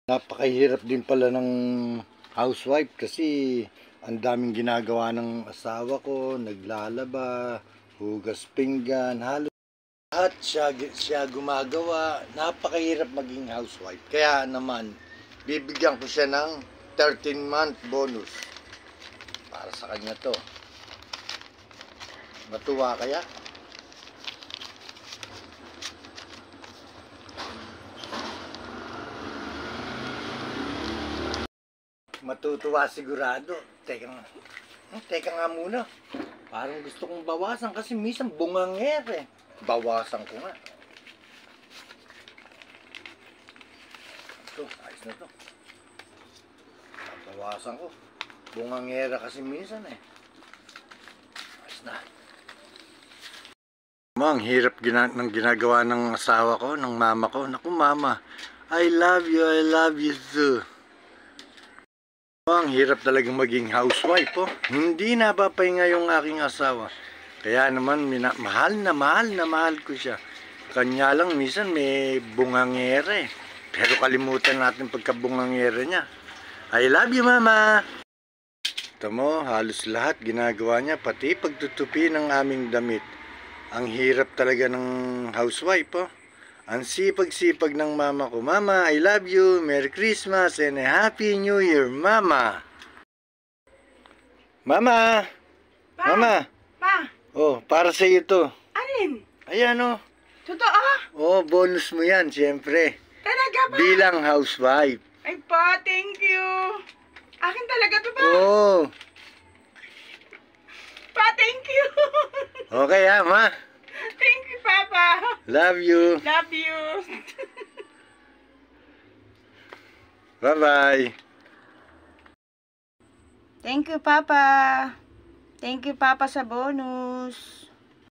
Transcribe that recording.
Napakahirap din pala ng housewife kasi ang daming ginagawa ng asawa ko, naglalaba, hugas pinggan, halos lahat siya gumagawa. Napakahirap maging housewife. Kaya naman, bibigyan ko siya ng 13-month bonus. Para sa kanya to. Matuwa kaya? Matutuwa sigurado. Teka nga muna. Parang gusto kong bawasan kasi minsan bunganger eh. Bawasan ko nga. Ito, ayos na to. Bawasan ko. Bungangera kasi minsan eh. Ayos na. Ang hirap ng ginagawa ng asawa ko, ng mama ko. Naku mama, I love you too. Ang hirap talagang maging housewife po. Hindi napapahinga yung aking asawa. Kaya naman mahal ko siya. Kanya lang minsan may bungangere. Pero kalimutan natin pagkabungangere niya. I love you mama. Ito mo, halos lahat ginagawa niya. Pati pagtutupi ng aming damit. Ang hirap talaga ng housewife po. Ang sipag-sipag ng mama ko. Mama, I love you. Merry Christmas and a Happy New Year, Mama. Mama. Pa, Mama. Pa. Oh, para sa iyo to. Alin? Ayan oh. Totoo? Oh, bonus mo yan, siyempre. Talaga pa? Bilang housewife. Ay pa, thank you. Akin talaga to pa? Oh. Pa, thank you. Okay ha, ma. Thank you, Papa. Love you. Love you. Bye-bye. Thank you, Papa. Thank you, Papa, sa bonus.